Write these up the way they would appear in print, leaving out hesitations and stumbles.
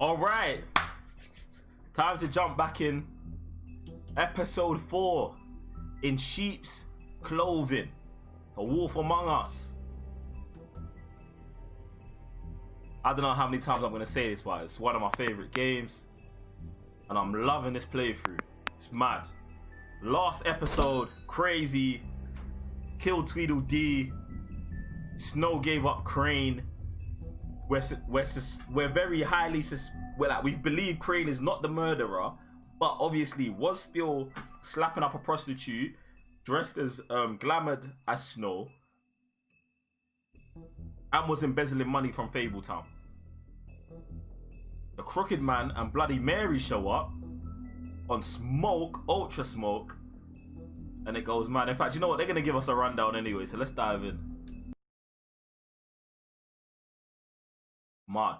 All right, time to jump back in. Episode 4, in sheep's clothing, The Wolf Among Us. I don't know how many times I'm gonna say this, but it's one of my favorite games, and I'm loving this playthrough. It's mad. Last episode, crazy. Killed Tweedledee. Snow gave up Crane. We're very highly we believe Crane is not the murderer, but obviously was still slapping up a prostitute dressed as glamoured as Snow, and was embezzling money from Fabletown. The Crooked Man and Bloody Mary show up on Smoke, Ultra Smoke, and it goes mad. In fact, you know what? They're gonna give us a rundown anyway, so let's dive in. Mad.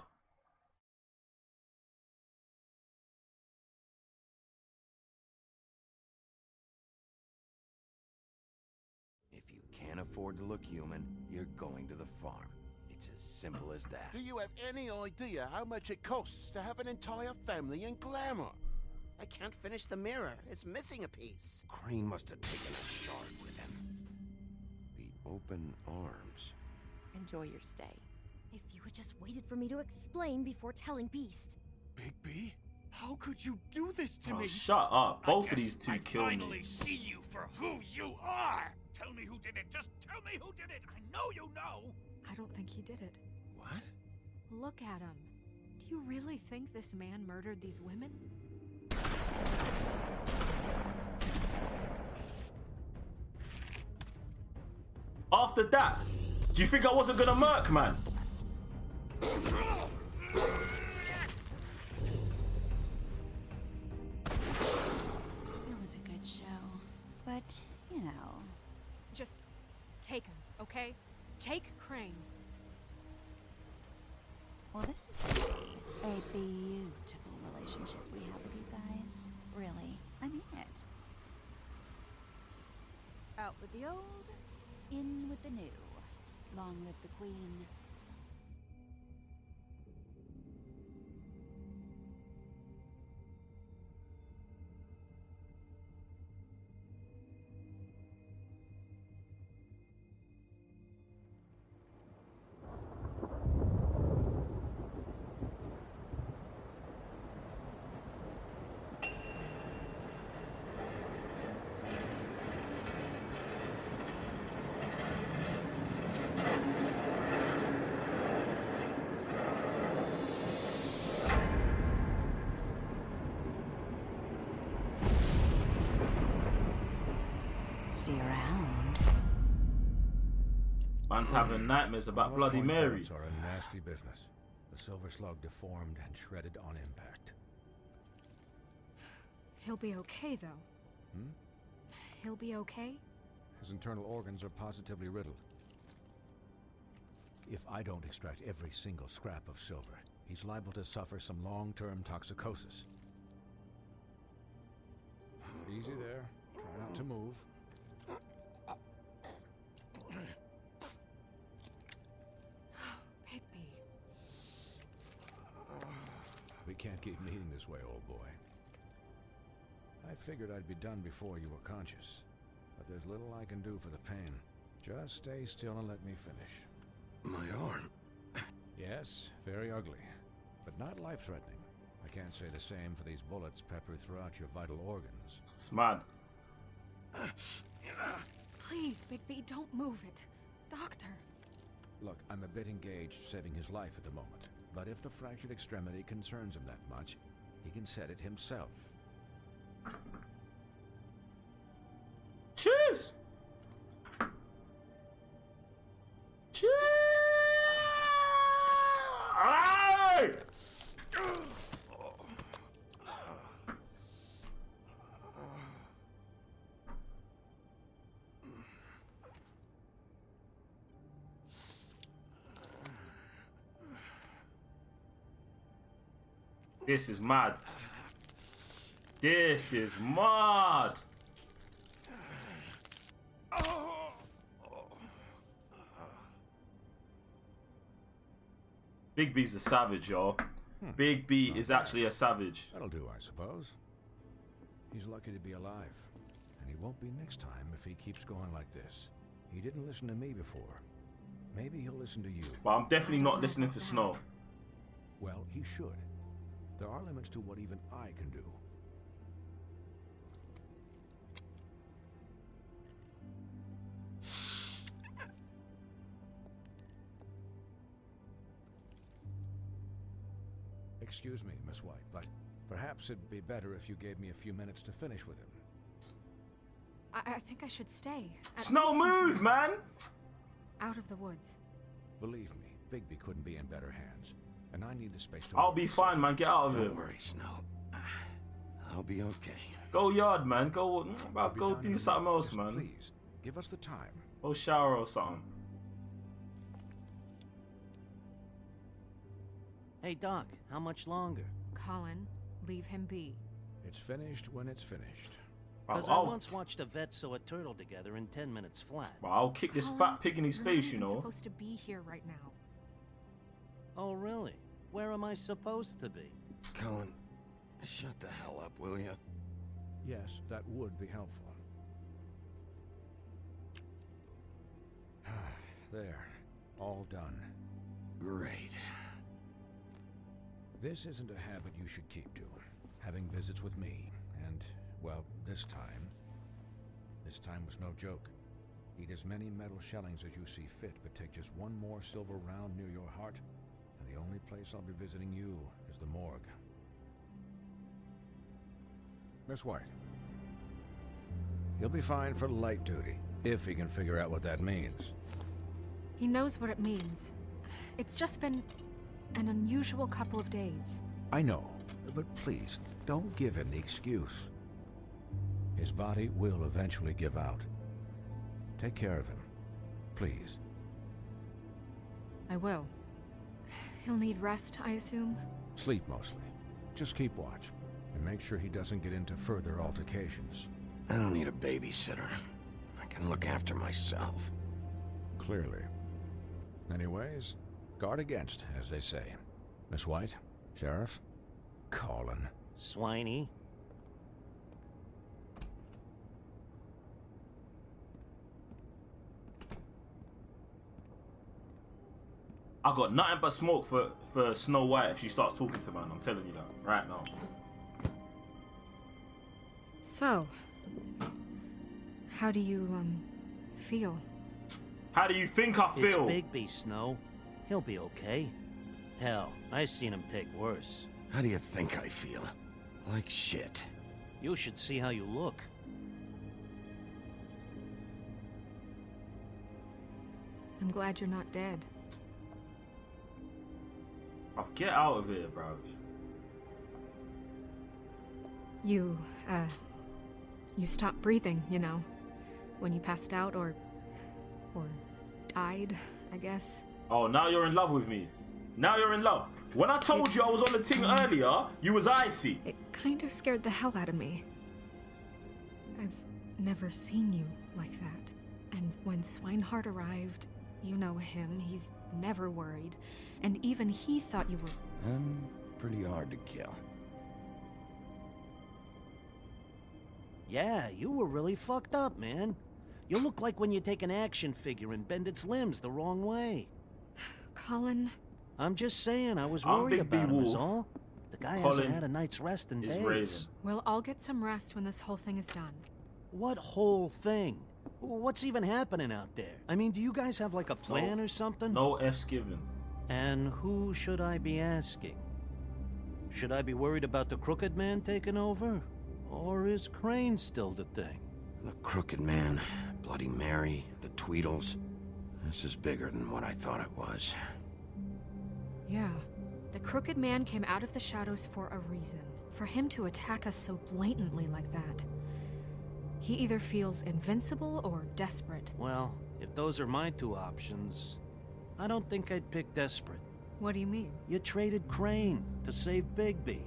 If you can't afford to look human, you're going to the farm. It's as simple as that. Do you have any idea how much it costs to have an entire family in glamour? I can't finish the mirror. It's missing a piece. Crane must have taken a shard with him. The open arms. Enjoy your stay. If you had just waited for me to explain before telling Beast. Bigby, how could you do this to Oh, me? shut up. Both of these two I kill finally me. see you for who you are. Tell me who did it. Just tell me who did it. I know you know. I don't think he did it. What? Look at him. Do you really think this man murdered these women? After that, do you think I wasn't gonna murk, man? It was a good show, but, you know. Just take him, okay? Take Crane. Well, this is gonna be a beautiful relationship we have with you guys. Really, I mean it. Out with the old, in with the new. Long live the Queen. See you around. Man's having nightmares about Bloody Mary. Are a nasty business. The Silver Slug deformed and shredded on impact. He'll be okay, though. Hmm? He'll be okay? His internal organs are positively riddled. If I don't extract every single scrap of silver, he's liable to suffer some long-term toxicosis. Easy there. Try not to move. Bigby. We can't keep meeting this way, old boy. I figured I'd be done before you were conscious, but there's little I can do for the pain. Just stay still and let me finish. My arm. Yes, very ugly, but not life-threatening. I can't say the same for these bullets peppered throughout your vital organs. It's mad. Please, Bigby, don't move it. Doctor. Look, I'm a bit engaged saving his life at the moment, but if the fractured extremity concerns him that much, he can set it himself. Cheers! Cheers! Aye! This is mad. This is mad. Bigby's a savage, y'all. Big B Not is bad. actually a savage. That'll do, I suppose. He's lucky to be alive. And he won't be next time if he keeps going like this. He didn't listen to me before. Maybe he'll listen to you. But I'm definitely not listening to Snow. Well, he should. There are limits to what even I can do. Excuse me, Miss White, but perhaps it'd be better if you gave me a few minutes to finish with him. I think I should stay. At Snow, least until move, he's man! out of the woods. Believe me, Bigby couldn't be in better hands, and I need the space to I'll work, be so- fine, man. Get out of here. Don't worry, Snow. I'll be okay. Go yard, man. Go, I'll be go down in do a something minute. else, Just man. Please, give us the time. Go shower or something. Hey, Doc, how much longer? Colin, leave him be. It's finished when it's finished. Because I once watched a vet sew a turtle together in 10 minutes flat. I'll kick this Colin, fat pig in his you're face, not you even know. supposed to be here right now. Oh, really? Where am I supposed to be? Colin, shut the hell up, will you? Yes, that would be helpful. There, all done. Great. This isn't a habit you should keep to. Having visits with me, and, well, this time was no joke. Eat as many metal shellings as you see fit, but take just one more silver round near your heart, and the only place I'll be visiting you is the morgue. Miss White. He'll be fine for light duty, if he can figure out what that means. He knows what it means. It's just been an unusual couple of days. I know, but please, don't give him the excuse. His body will eventually give out. Take care of him, please. I will. He'll need rest, I assume? Sleep mostly. Just keep watch, and make sure he doesn't get into further altercations. I don't need a babysitter. I can look after myself. Clearly. Anyways, guard against, as they say. Miss White, Sheriff, Colin. Swiney? I got nothing but smoke for Snow White if she starts talking to man. I'm telling you that right now. So, how do you, feel? How do you think I feel? It's Bigby, Snow. He'll be okay. Hell, I've seen him take worse. How do you think I feel? Like shit. You should see how you look. I'm glad you're not dead. Get out of here, bro. You stopped breathing, you know, when you passed out or died, I guess. Oh, now you're in love with me. Now you're in love. When I told you I was on the team earlier, you was icy. It kind of scared the hell out of me. I've never seen you like that. And when Swinehart arrived, you know him, he's never worried. And even he thought you were... I'm pretty hard to kill. Yeah, you were really fucked up, man. You look like when you take an action figure and bend its limbs the wrong way. Colin... I'm just saying, I was I'm worried Big B about him is Wolf. all. The guy Colin hasn't had a night's rest in is days. Raven. We'll all get some rest when this whole thing is done. What whole thing? What's even happening out there? I mean, do you guys have like a plan or something? No F's given. And who should I be asking? Should I be worried about the Crooked Man taking over? Or is Crane still the thing? The Crooked Man, Bloody Mary, the Tweedles. This is bigger than what I thought it was. Yeah. The Crooked Man came out of the shadows for a reason. For him to attack us so blatantly like that. He either feels invincible or desperate. Well, if those are my two options, I don't think I'd pick desperate. What do you mean? You traded Crane to save Bigby.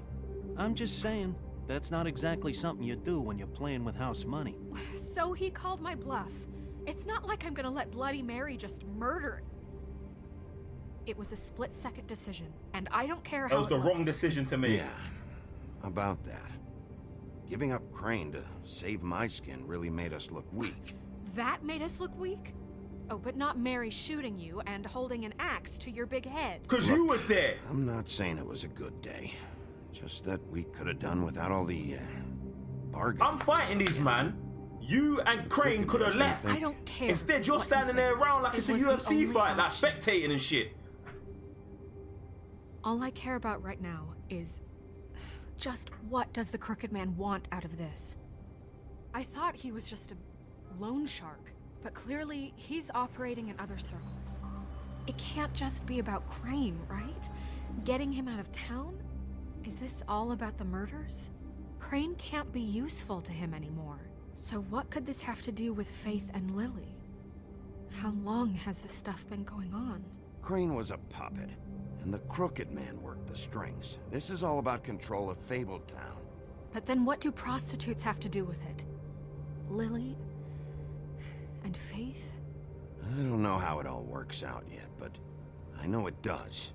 I'm just saying, that's not exactly something you do when you're playing with house money. So he called my bluff. It's not like I'm gonna let Bloody Mary just murder... It was a split-second decision, and I don't care That how was the it wrong looked. decision to make. Yeah, about that. Giving up Crane to save my skin really made us look weak. That made us look weak? Oh, but not Mary shooting you and holding an axe to your big head. Cause you was there. I'm not saying it was a good day. Just that we could have done without all the bargaining. I'm fighting these man. You and Crane could have left. I don't care. Instead, you're what standing he there thinks. around like It it's a was the UFC only fight, like option. spectating and shit. All I care about right now is just what does the Crooked Man want out of this? I thought he was just a loan shark, but clearly he's operating in other circles. It can't just be about Crane, right? Getting him out of town? Is this all about the murders? Crane can't be useful to him anymore. So what could this have to do with Faith and Lily? How long has this stuff been going on? Crane was a puppet, and the Crooked Man worked the strings. This is all about control of Fabletown. But then what do prostitutes have to do with it? Lily? And Faith? I don't know how it all works out yet, but I know it does.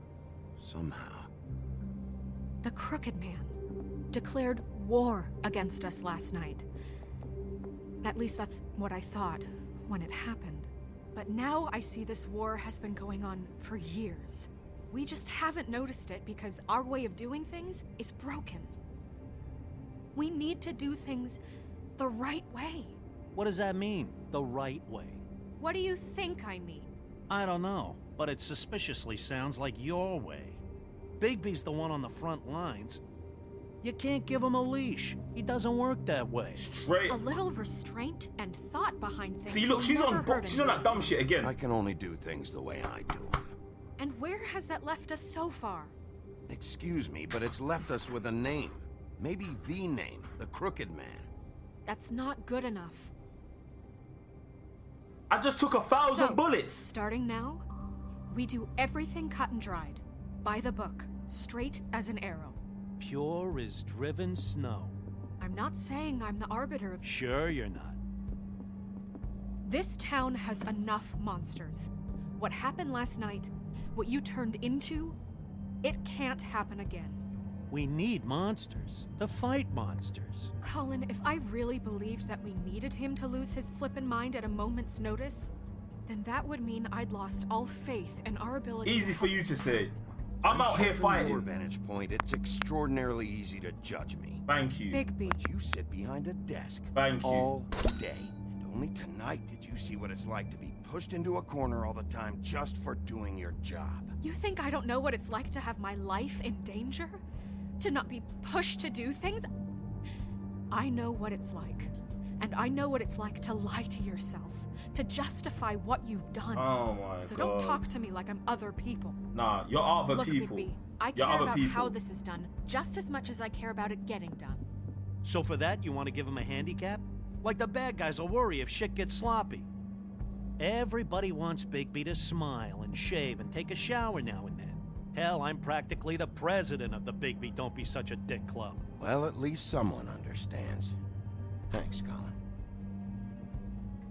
Somehow. The Crooked Man declared war against us last night. At least that's what I thought when it happened. But now I see this war has been going on for years. We just haven't noticed it because our way of doing things is broken. We need to do things the right way. What does that mean, the right way? What do you think I mean? I don't know, but it suspiciously sounds like your way. Bigby's the one on the front lines. You can't give him a leash. He doesn't work that way. Straight. A little restraint and thought behind things. See, look, will she's never on hurt she's on that anyone. dumb shit again. I can only do things the way I do them. And where has that left us so far? Excuse me, but it's left us with a name. Maybe the name, the Crooked Man. That's not good enough. I just took 1,000 So, bullets. Starting now, we do everything cut and dried. By the book, straight as an arrow. Pure as driven snow. I'm not saying I'm the arbiter of... Sure you're not. This town has enough monsters. What happened last night, what you turned into, it can't happen again. We need monsters. To fight monsters. Colin, if I really believed that we needed him to lose his flippin' mind at a moment's notice, then that would mean I'd lost all faith in our ability Easy to for you to say. I'm out here From your fighting. vantage point, it's extraordinarily easy to judge me. Thank you. Bigby. But you sit behind a desk Thank you. all day. And only tonight did you see what it's like to be pushed into a corner all the time just for doing your job. You think I don't know what it's like to have my life in danger? To not be pushed to do things? I know what it's like. And I know what it's like to lie to yourself. To justify what you've done. Oh my god. So don't talk to me like I'm other people. Nah, you're other Look, people. Bigby, I You're care other about people. how this is done just as much as I care about it getting done. So for that, you want to give him a handicap? Like the bad guys will worry if shit gets sloppy. Everybody wants Bigby to smile and shave and take a shower now and then. Hell, I'm practically the president of the Bigby Don't Be Such a Dick Club. Well, at least someone understands. Thanks, Colin.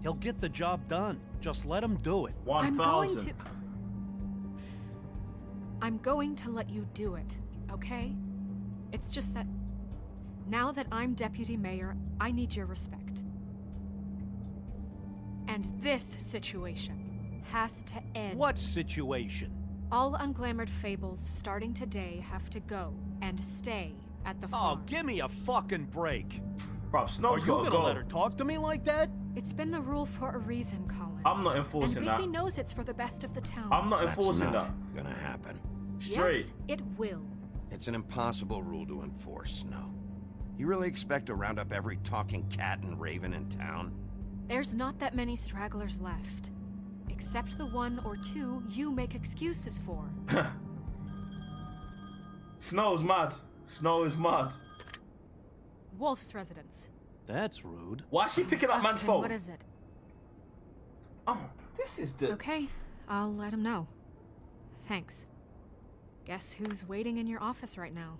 He'll get the job done. Just let him do it. 1,000. I'm going to let you do it, okay? It's just that now that I'm deputy mayor, I need your respect. And this situation has to end. What situation? All unglamored fables starting today have to go and stay at the farm. Oh, give me a fucking break. Bro, Are Snow's you gotta gonna go. let her talk to me like that? It's been the rule for a reason, Colin. I'm not enforcing and that. Bigby knows it's for the best of the town. I'm not That's enforcing not that. gonna happen. Straight. Yes, it will. It's an impossible rule to enforce, Snow. You really expect to round up every talking cat and raven in town? There's not that many stragglers left. Except the one or two you make excuses for. Snow's mad. Snow is mad. Wolf's residence. That's rude. Why is she picking up man's Austin, phone? What is it? Oh, this is the... Okay, I'll let him know. Thanks. Guess who's waiting in your office right now?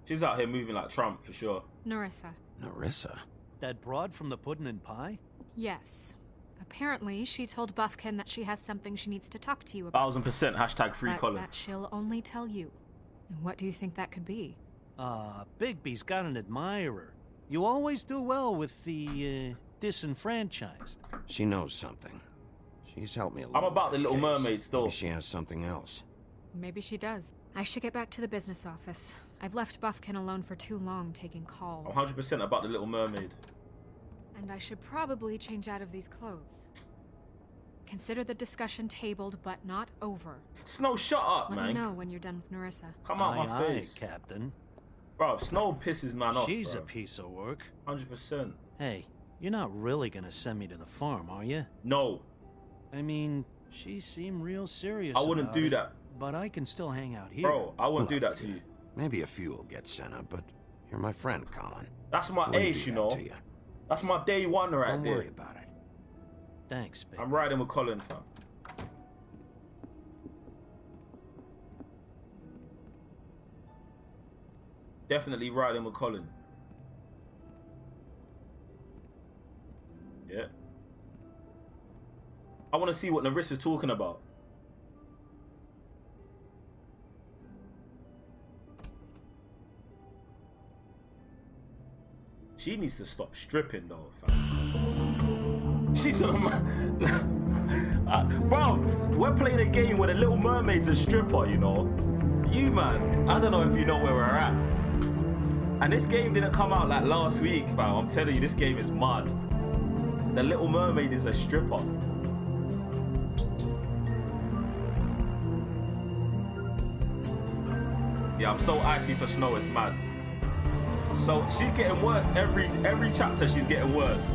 She's out here moving like Trump, for sure. Narissa. Narissa? That broad from the puddin' and pie? Yes. Apparently, she told Buffkin that she has something she needs to talk to you about. 1000% hashtag free But Colin. that she'll only tell you. And what do you think that could be? Bigby's got an admirer. You always do well with the, disenfranchised. She knows something. She's helped me a lot. I'm about the Little case. Mermaid still. Maybe she has something else. Maybe she does. I should get back to the business office. I've left Buffkin alone for too long taking calls. I'm 100% about the Little Mermaid. And I should probably change out of these clothes. Consider the discussion tabled, but not over. Snow, shut up, Let man. me know when you're done with Narissa. Come out my face. Captain. Bro, Snow pisses man off, She's bro. a piece of work. 100%. Hey, you're not really gonna send me to the farm, are you? No. I mean, she seemed real serious. I wouldn't about do it, that. But I can still hang out here. Bro, I wouldn't do that to you. Maybe a few will get sent up, but you're my friend, Colin. That's my Wouldn't ace, do you that know. to you. That's my day one right Don't there. worry about it. Thanks, babe. I'm riding with Colin, fam. Definitely riding with Colin. Yeah. I want to see what Narissa's talking about. She needs to stop stripping though, fam. She's on bro, we're playing a game where the Little Mermaid's a stripper, you know. You, man, I don't know if you know where we're at. And this game didn't come out like last week, fam. I'm telling you, this game is mad. The Little Mermaid is a stripper. Yeah, I'm so icy for Snow, it's mad. So she's getting worse every chapter. She's getting worse.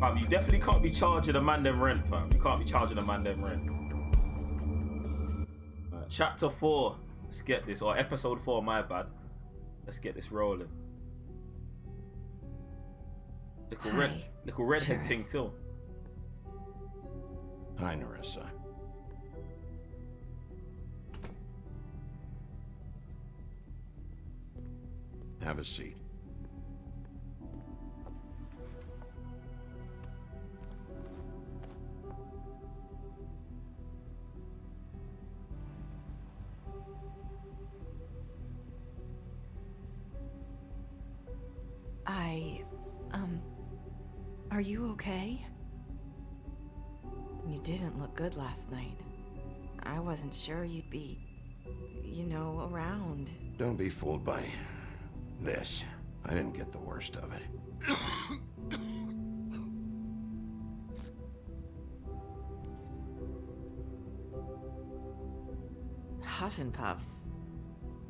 Fam, you definitely can't be charging a man them rent, fam. You can't be charging a man them rent. Chapter 4. Let's get this. Or episode 4, my bad. Let's get this rolling. Little redhead thing too. Hi, Narissa. Have a seat. Are you okay? You didn't look good last night. I wasn't sure you'd be, you know, around. Don't be fooled by this. I didn't get the worst of it. Huff and puffs.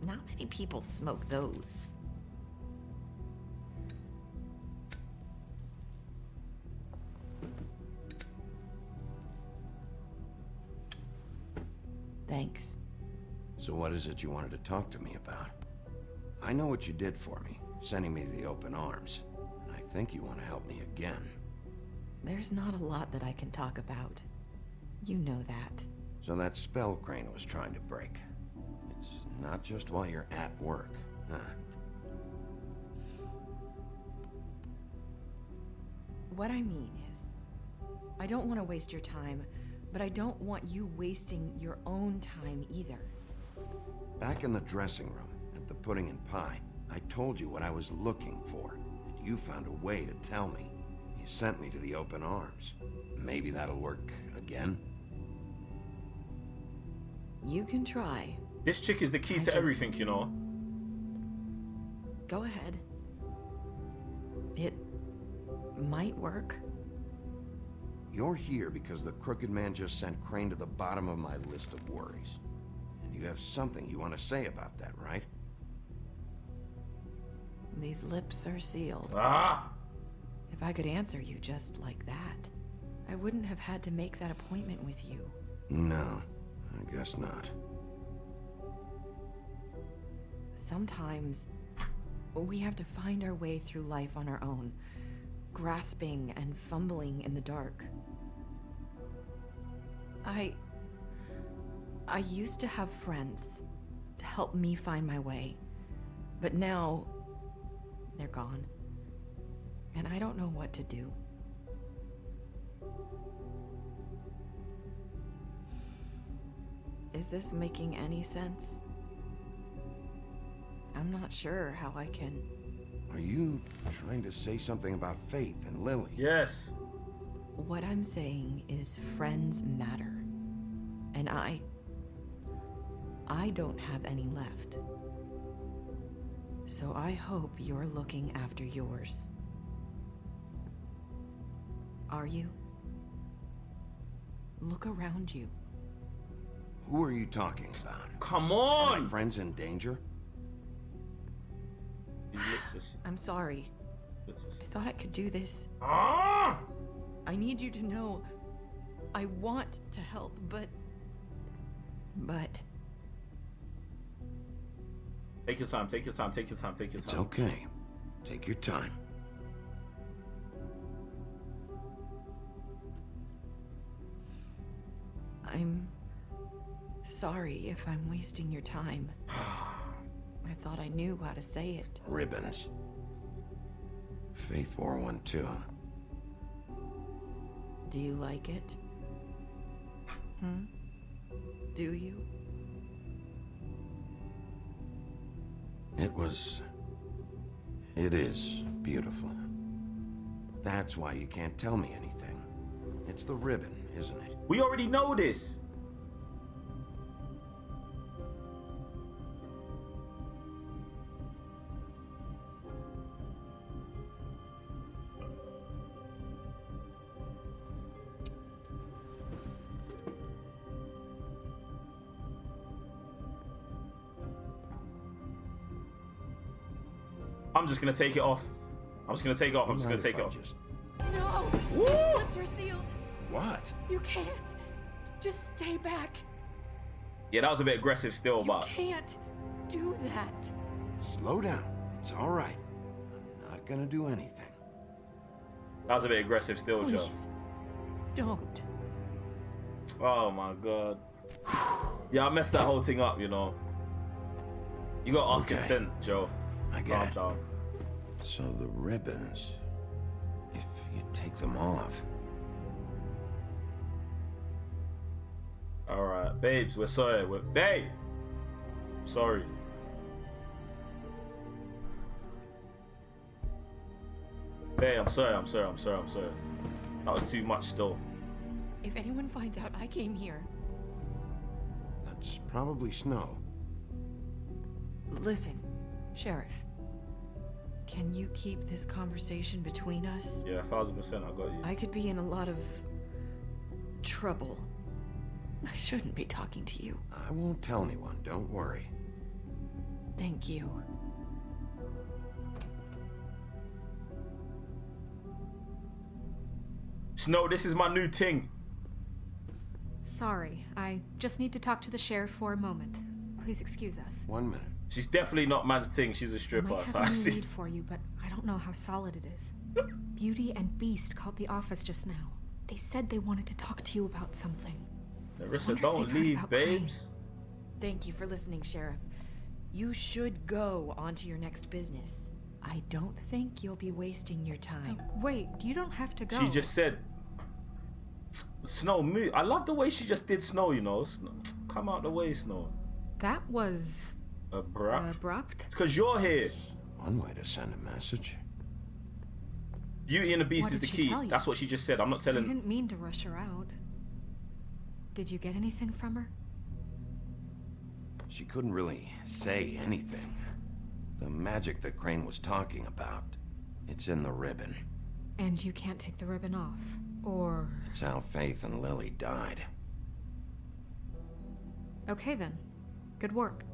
Not many people smoke those. Thanks. So what is it you wanted to talk to me about? I know what you did for me, sending me to the open arms. And I think you want to help me again. There's not a lot that I can talk about. You know that. So that spell Crane was trying to break. It's not just while you're at work, huh? What I mean is, I don't want to waste your time, but I don't want you wasting your own time either. Back in the dressing room, at the pudding and pie, I told you what I was looking for, and you found a way to tell me. You sent me to the open arms. Maybe that'll work again? You can try. This chick is the key to everything, you know. Go ahead. It might work. You're here because the crooked man just sent Crane to the bottom of my list of worries. And you have something you want to say about that, right? These lips are sealed. Ah! If I could answer you just like that, I wouldn't have had to make that appointment with you. No, I guess not. Sometimes we have to find our way through life on our own, grasping and fumbling in the dark. I used to have friends to help me find my way, but now they're gone, and I don't know what to do. Is this making any sense? I'm not sure how I can... Are you trying to say something about Faith and Lily? Yes. What I'm saying is friends matter. And I don't have any left. So I hope you're looking after yours. Are you? Look around you. Who are you talking about? Come Are on! my friends in danger? I'm sorry. I thought I could do this. Ah! I need you to know I want to help, but... Take your time, take your time, take your time, take your It's time. okay. Take your time. I'm sorry if I'm wasting your time. I thought I knew how to say it. Ribbons. Faith wore one too. Do you like it? Do you? It is beautiful. That's why you can't tell me anything. It's the ribbon, isn't it? We already know this. I'm just gonna take it off. I'm just gonna take it off. I'm just gonna take it off. No! Woo! Lips are sealed. What? You can't. Just stay back. Yeah, that was a bit aggressive still, You but can't do that. Slow down. It's all right. I'm not gonna do anything. that was a bit aggressive still, Joe. Please, don't. Oh my god. Yeah, I messed that whole thing up, you know. You gotta ask Okay. consent, Joe. I get Calm it. down. So the ribbons, if you take them off. Alright, babes, we're sorry. Babe! Sorry. Babe, I'm sorry. That was too much still. If anyone finds out I came here, That's probably Snow. listen, Sheriff. Can you keep this conversation between us? Yeah, 1000% I got you. I could be in a lot of trouble. I shouldn't be talking to you. I won't tell anyone, don't worry. Thank you. Snow, this is my new thing. Sorry, I just need to talk to the sheriff for a moment. Please excuse us. 1 minute. She's definitely not man's thing. She's a I stripper. might So have I a new see. lead for you, but I don't know how solid it is. Beauty and Beast called the office just now. They said they wanted to talk to you about something. Narissa, Wonder if don't they've heard leave, about babes. Thank you for listening, Sheriff. You should go on to your next business. I don't think you'll be wasting your time. Wait, you don't have to go. She just said, Snow, move. I love the way she just did Snow, you know. Snow, come out the way, Snow. That was Abrupt. abrupt. It's because you're here. One way to send a message. Beauty and the Beast What is the did she key. tell you? That's what she just said. I'm not I telling. didn't mean to rush her out. Did you get anything from her? She couldn't really say anything. The magic that Crane was talking about, it's in the ribbon. And you can't take the ribbon off? Or... It's how Faith and Lily died. Okay then. Good work.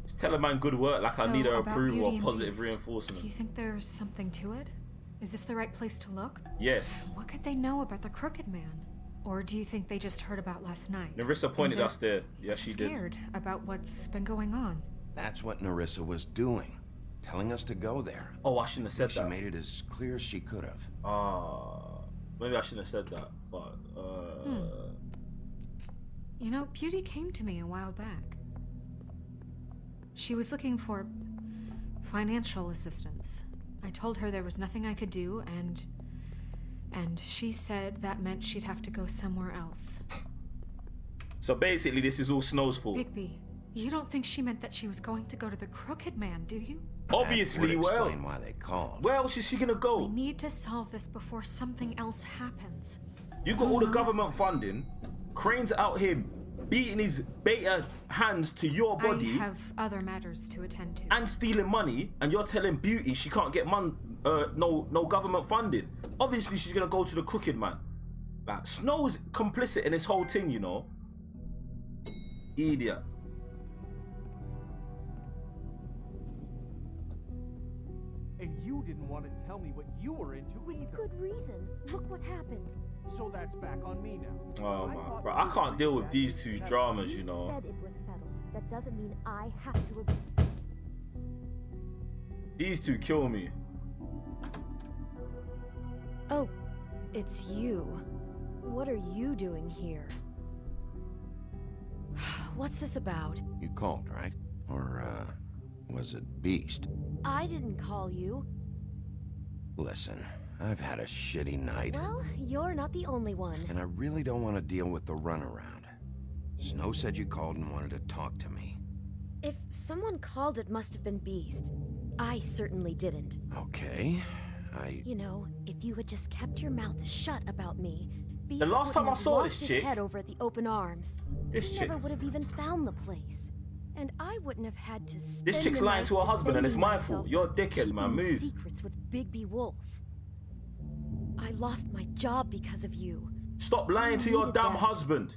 Just tell a man good work like I So, need her about approval Beauty or and positive Beast, reinforcement. Do you think there's something to it? Is this the right place to look? Yes. What could they know about the Crooked Man? Or do you think they just heard about last night? Narissa pointed And us there. Yes, she did. scared about what's been going on. That's what Narissa was doing. Telling us to go there. Oh, I shouldn't have said She that. made it as clear as she could have. Maybe I shouldn't have said that. But You know, Beauty came to me a while back. She was looking for financial assistance. I told her there was nothing I could do, and she said that meant she'd have to go somewhere else. So basically, this is all Snow's fault. Bigby, you don't think she meant that she was going to go to the Crooked Man, do you? Obviously, that would well. explain why they called. Where else is she gonna go? We need to solve this before something else happens. You got all the government funding. Crane's out here beating his beta hands to your body. I have other matters to attend to. And stealing money, and you're telling Beauty she can't get no government funding. Obviously, she's gonna go to the Crooked Man. Like, Snow's complicit in this whole thing, you know. Idiot. And you didn't want to tell me what you were into either. Good reason. Look what happened. So that's back on me now. Oh my, bro, I can't deal with these two dramas, you know. Said it was settled. That doesn't mean I have to agree. These two kill me. Oh, it's you. What are you doing here? What's this about? You called, right? Or, was it Beast? I didn't call you. Listen, I've had a shitty night. Well, you're not the only one. And I really don't want to deal with the runaround. Snow said you called and wanted to talk to me. If someone called, it must have been Beast. I certainly didn't. Okay, You know, if you had just kept your mouth shut about me, Beast The last time I wouldn't have saw lost this his chick, head over at the open arms. this He chick, never would have even found the place. And I wouldn't have had to spend this chick's the lying night to her husband, and it's my defending fault. myself, You're a dickhead, man. keeping Move. secrets with Bigby Wolf. I lost my job because of you. Stop lying to your needed damn that. husband.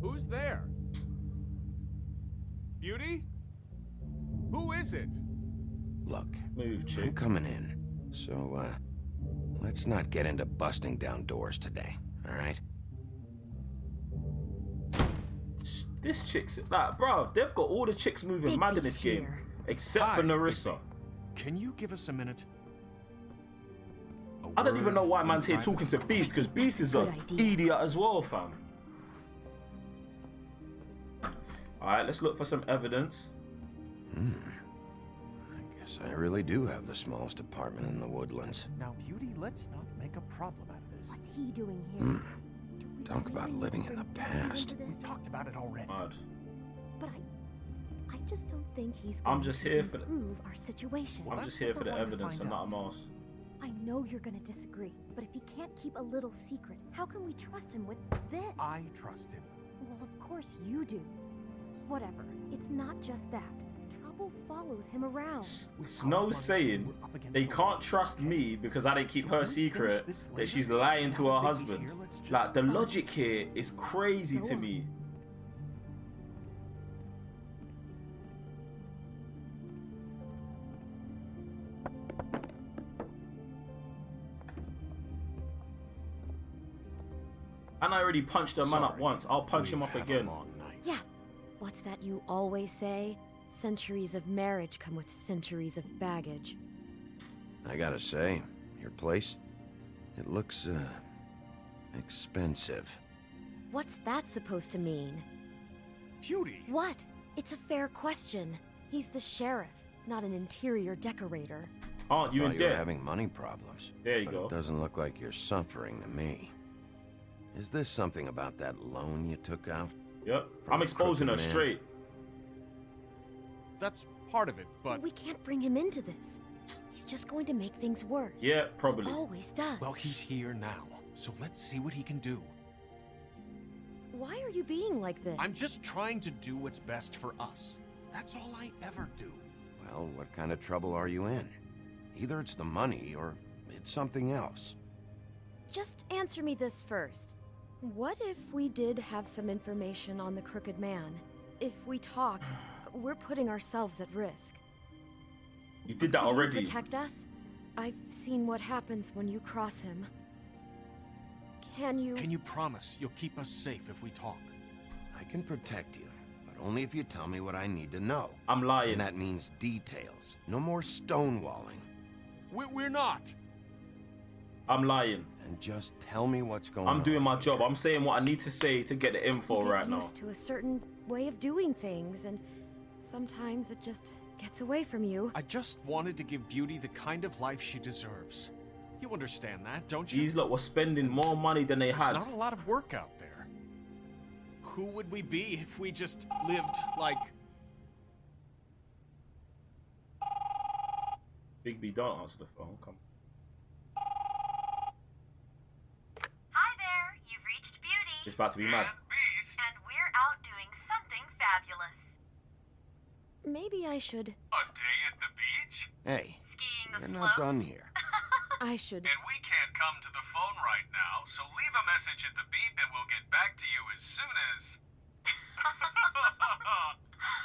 Who's there? Beauty? Who is it? look, Move, I'm chick. coming in. So, let's not get into busting down doors today, alright? This chick's like, bruv, they've got all the chicks moving mad in this Bigby's game, here. except for Hi, Narissa. Can you give us a minute? I don't even know why man's here talking to Beast, because Beast is Good an idea. idiot as well, fam. Alright, let's look for some evidence. I guess I really do have the smallest apartment in the woodlands. Now, Beauty, let's not make a problem out of this. What's he doing here? Talk about living in the past. We talked about it already. Mad. But I just don't think he's I'm going just to here for the- improve our situation. I'm just here for the evidence and nothing else. I know you're gonna disagree, but if he can't keep a little secret, how can we trust him with this? I trust him. Well, of course you do. Whatever. It's not just that. Trouble follows him around. Snow's saying they can't trust me because I didn't keep her secret, that she's lying to her husband. Like, the logic here is crazy to me. And I already punched a man up once. I'll punch him up again. Yeah. What's that you always say? Centuries of marriage come with centuries of baggage. I gotta say, your place, it looks, expensive. What's that supposed to mean? Beauty! What? It's a fair question. He's the sheriff, not an interior decorator. Aren't you in Thought you were debt? having money problems. There you but go. It doesn't look like you're suffering to me. Is this something about that loan you took out? Yep. From I'm the exposing her crooked man? straight. That's part of it, but... We can't bring him into this. He's just going to make things worse. Yeah, probably. Always does. Well, he's here now, so let's see what he can do. Why are you being like this? I'm just trying to do what's best for us. That's all I ever do. Well, what kind of trouble are you in? Either it's the money or it's something else. Just answer me this first. What if we did have some information on the Crooked Man? If we talk, we're putting ourselves at risk. You did that Could already. you protect us? I've seen what happens when you cross him. Can you promise you'll keep us safe if we talk? I can protect you, but only if you tell me what I need to know. I'm lying. And that means details. No more stonewalling. We're not! I'm lying. And just tell me what's going on. I'm doing my job. I'm saying what I need to say to get the info right now. You get used to a certain way of doing things, and sometimes it just gets away from you. I just wanted to give Beauty the kind of life she deserves. You understand that, don't you? These lot were spending more money than they had. There's not a lot of work out there. Who would we be if we just lived like... Bigby, don't answer the phone. Come. Hi there, you've reached Beauty. It's about to be mad. And we're out doing something fabulous. Maybe I should... A day at the beach? Hey, Skiing the you're not slopes? done here. I should... And we can't come to the phone right now, so leave a message at the beep and we'll get back to you as soon as...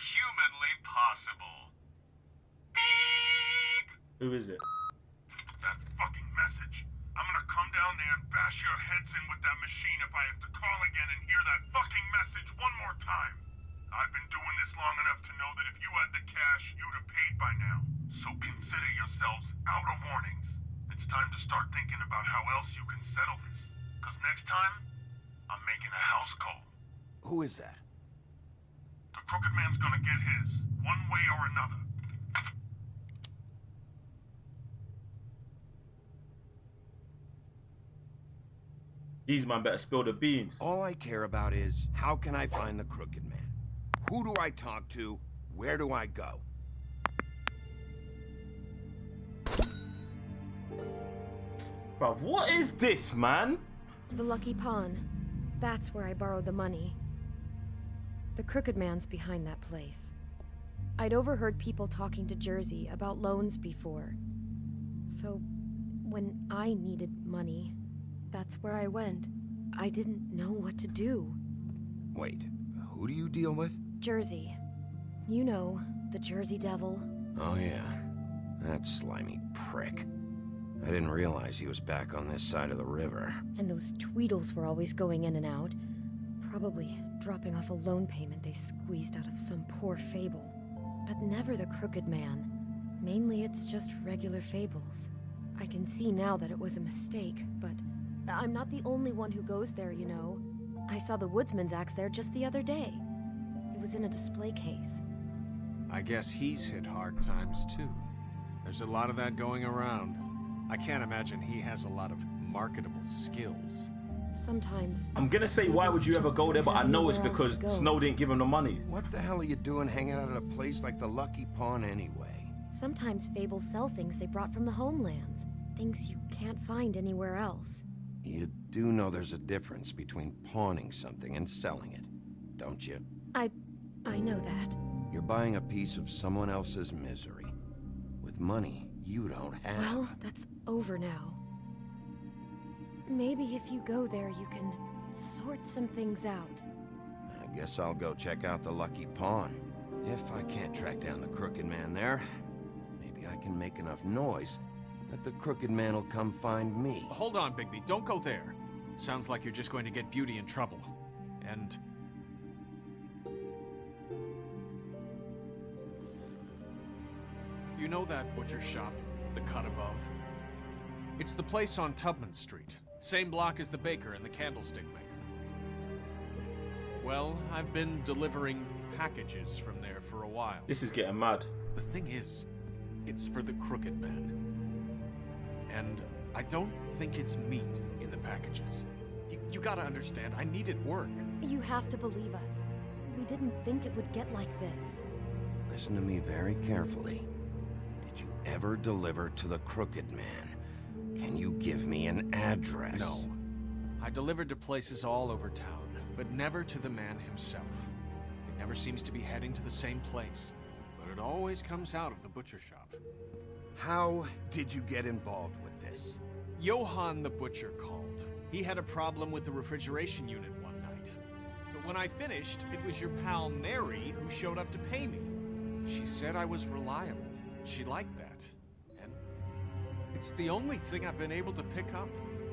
humanly possible. Beep! Who is it? That fucking message. I'm gonna come down there and bash your heads in with that machine if I have to call again and hear that fucking message one more time. I've been doing this long enough to know that if you had the cash, you'd have paid by now. So consider yourselves out of warnings. It's time to start thinking about how else you can settle this. Because next time, I'm making a house call. Who is that? The Crooked Man's gonna get his, one way or another. These man better spill the beans. All I care about is, how can I find the Crooked Man? Who do I talk to? Where do I go? Bruv, what is this, man? The Lucky Pawn. That's where I borrowed the money. The Crooked Man's behind that place. I'd overheard people talking to Jersey about loans before. So, when I needed money, that's where I went. I didn't know what to do. Wait, who do you deal with? Jersey. You know, the Jersey Devil. Oh yeah, that slimy prick. I didn't realize he was back on this side of the river. And those Tweedles were always going in and out. Probably dropping off a loan payment they squeezed out of some poor fable. But never the Crooked Man. Mainly it's just regular fables. I can see now that it was a mistake, but I'm not the only one who goes there, you know. I saw the Woodsman's axe there just the other day. It was in a display case. I guess he's hit hard times too. There's a lot of that going around. I can't imagine he has a lot of marketable skills. Sometimes... I'm gonna say, why would you ever go there, but I know it's because Snow didn't give him the money. What the hell are you doing hanging out at a place like the Lucky Pawn anyway? Sometimes fables sell things they brought from the homelands. Things you can't find anywhere else. You do know there's a difference between pawning something and selling it, don't you? I know that. You're buying a piece of someone else's misery. With money you don't have. Well, that's over now. Maybe if you go there, you can sort some things out. I guess I'll go check out the Lucky Pawn. If I can't track down the Crooked Man there, maybe I can make enough noise that the Crooked Man will come find me. Hold on, Bigby. Don't go there. Sounds like you're just going to get Beauty in trouble. And... you know that butcher shop, the cut above? It's the place on Tubman Street. Same block as the baker and the candlestick maker. Well, I've been delivering packages from there for a while. This is getting mad. The thing is, it's for the Crooked Man. And I don't think it's meat in the packages. You gotta understand, I needed work. You have to believe us. We didn't think it would get like this. Listen to me very carefully. Did you ever deliver to the Crooked Man? Can you give me an address? No. I delivered to places all over town, but never to the man himself. It never seems to be heading to the same place, but it always comes out of the butcher shop. How did you get involved with this? Johann the butcher called. He had a problem with the refrigeration unit one night. But when I finished, it was your pal Mary who showed up to pay me. She said I was reliable. She liked that. And it's the only thing I've been able to pick up,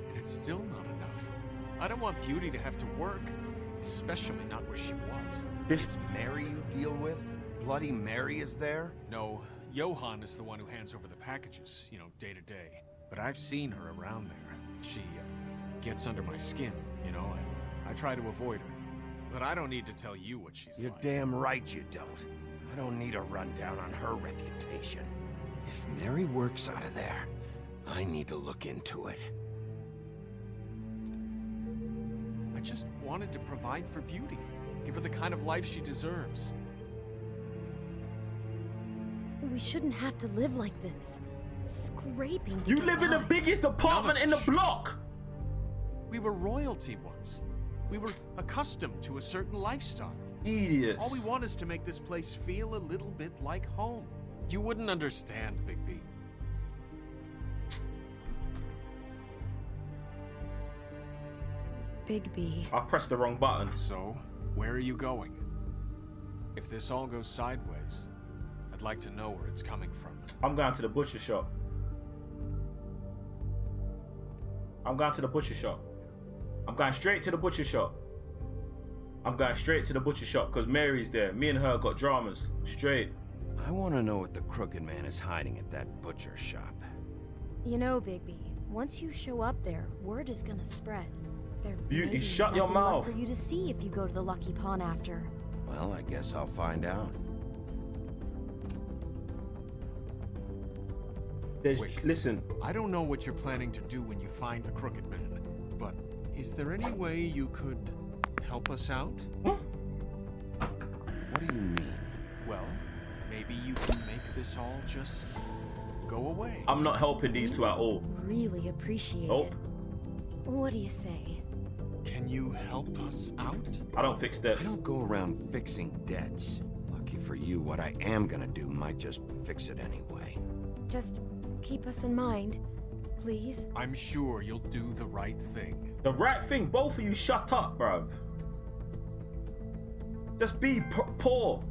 and it's still not enough. I don't want Beauty to have to work, especially not where she was. It's Mary you deal with? Bloody Mary is there? No, Johann is the one who hands over the packages, you know, day to day. but I've seen her around there. She gets under my skin, you know. I try to avoid her. But I don't need to tell you what she's You're like. damn right you don't. I don't need a rundown on her reputation. If Mary works out of there, I need to look into it. I just wanted to provide for Beauty. Give her the kind of life she deserves. We shouldn't have to live like this. Scraping. to You get live in the by. biggest apartment in the block. We were royalty once. We were accustomed to a certain lifestyle. Idiots. All we want is to make this place feel a little bit like home. You wouldn't understand, Bigby. Bigby. I pressed the wrong button. So, where are you going? If this all goes sideways, I'd like to know where it's coming from. I'm going to the butcher shop. I'm going to the butcher shop. I'm going straight to the butcher shop. I'm going straight to the butcher shop because Mary's there. Me and her got dramas. Straight. I want to know what the crooked man is hiding at that butcher shop. You know, Bigby, once you show up there, word is gonna spread. There Beauty, may be shut your nothing left mouth. for you to see if you go to the Lucky Pawn after. Well, I guess I'll find out. Wait, listen. I don't know what you're planning to do when you find the crooked man, but is there any way you could help us out? What do you mean? Well, maybe you can make this all just go away. I'm not helping these two at all. Really appreciate Nope. it. What do you say? Can you help us out? I don't fix I debts. don't go around fixing debts. Lucky for you, what I am gonna do might just fix it anyway. Just keep us in mind, please. I'm sure you'll do the right thing. The right thing, both of you shut up, bruv. Just be poor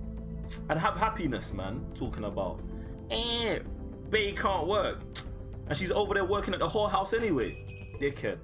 and have happiness, man. Talking about, Bae can't work. And she's over there working at the whorehouse anyway. Dickhead.